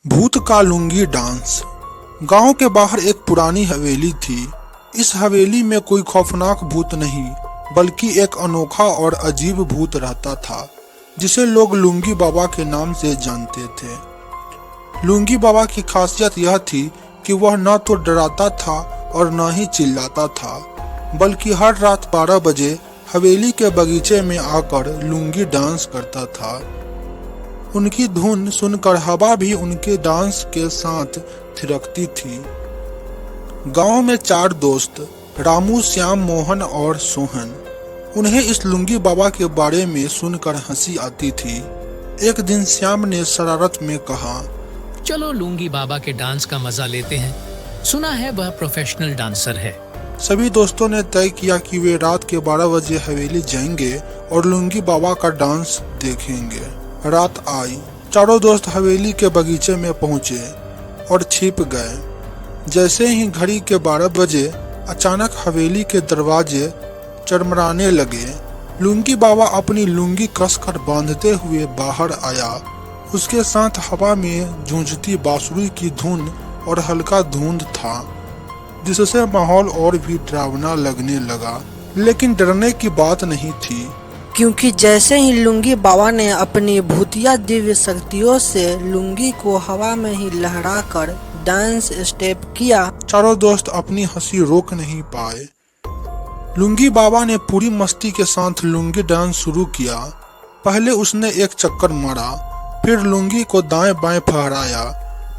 भूत का लुंगी डांस। गांव के बाहर एक पुरानी हवेली थी। इस हवेली में कोई खौफनाक भूत नहीं बल्कि एक अनोखा और अजीब भूत रहता था जिसे लोग लुंगी बाबा के नाम से जानते थे। लुंगी बाबा की खासियत यह थी कि वह न तो डराता था और न ही चिल्लाता था, बल्कि हर रात 12 बजे हवेली के बगीचे में आकर लुंगी डांस करता था। उनकी धुन सुनकर हवा भी उनके डांस के साथ थिरकती थी। गांव में 4 दोस्त रामू, श्याम, मोहन और सोहन। उन्हें इस लुंगी बाबा के बारे में सुनकर हंसी आती थी। एक दिन श्याम ने शरारत में कहा, चलो लुंगी बाबा के डांस का मजा लेते हैं, सुना है वह प्रोफेशनल डांसर है। सभी दोस्तों ने तय किया कि वे रात के 12 बजे हवेली जाएंगे और लुंगी बाबा का डांस देखेंगे। रात आई, चारों दोस्त हवेली के बगीचे में पहुंचे और छिप गए। जैसे ही घड़ी के 12 बजे अचानक हवेली के दरवाजे चरमराने लगे। लुंगी बाबा अपनी लुंगी कसकर बांधते हुए बाहर आया। उसके साथ हवा में गूंजती बांसुरी की धुन और हल्का धुंध था, जिससे माहौल और भी डरावना लगने लगा। लेकिन डरने की बात नहीं थी, क्योंकि जैसे ही लुंगी बाबा ने अपनी भूतिया दिव्य शक्तियों से लुंगी को हवा में ही लहराकर डांस स्टेप किया, चारों दोस्त अपनी हंसी रोक नहीं पाए। लुंगी बाबा ने पूरी मस्ती के साथ लुंगी डांस शुरू किया। पहले उसने एक चक्कर मारा, फिर लुंगी को दाएं बाएं फहराया,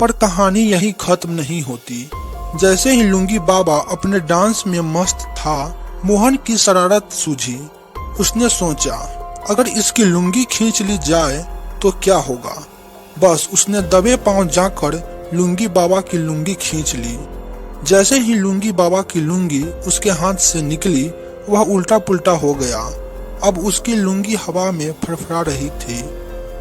पर कहानी यही खत्म नहीं होती। जैसे ही लुंगी बाबा अपने डांस में मस्त था, मोहन की शरारत सूझी। उसने सोचा, अगर इसकी लुंगी खींच ली जाए तो क्या होगा। बस उसने दबे पांव जाकर लुंगी बाबा की लुंगी खींच ली। जैसे ही लुंगी बाबा की लुंगी उसके हाथ से निकली, वह उल्टा पुल्टा हो गया। अब उसकी लुंगी हवा में फड़फड़ा रही थी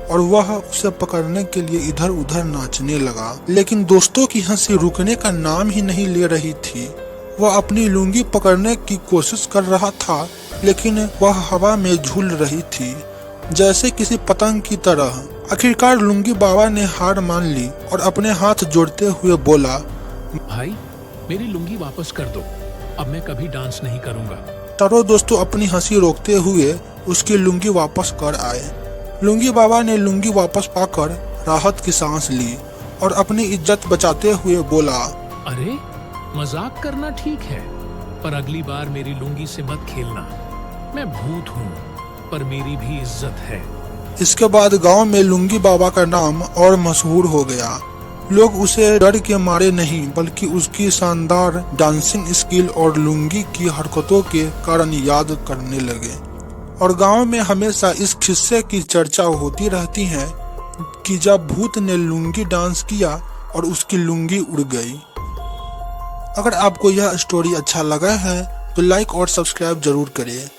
और वह उसे पकड़ने के लिए इधर उधर नाचने लगा। लेकिन दोस्तों की हंसी रुकने का नाम ही नहीं ले रही थी। वह अपनी लुंगी पकड़ने की कोशिश कर रहा था, लेकिन वह हवा में झूल रही थी, जैसे किसी पतंग की तरह। आखिरकार लुंगी बाबा ने हार मान ली और अपने हाथ जोड़ते हुए बोला, भाई मेरी लुंगी वापस कर दो, अब मैं कभी डांस नहीं करूंगा। चारों दोस्तों अपनी हंसी रोकते हुए उसकी लुंगी वापस कर आए। लुंगी बाबा ने लुंगी वापस पाकर राहत की सांस ली और अपनी इज्जत बचाते हुए बोला, अरे मजाक करना ठीक है, पर अगली बार मेरी लुंगी से मत खेलना। मैं भूत हूँ, पर मेरी भी इज्जत है। इसके बाद गांव में लुंगी बाबा का नाम और मशहूर हो गया। लोग उसे डर के मारे नहीं बल्कि उसकी शानदार डांसिंग स्किल और लुंगी की हरकतों के कारण याद करने लगे। और गांव में हमेशा इस किस्से की चर्चा होती रहती है कि जब भूत ने लुंगी डांस किया और उसकी लुंगी उड़ गई। अगर आपको यह स्टोरी अच्छा लगा है तो लाइक और सब्सक्राइब जरूर करें।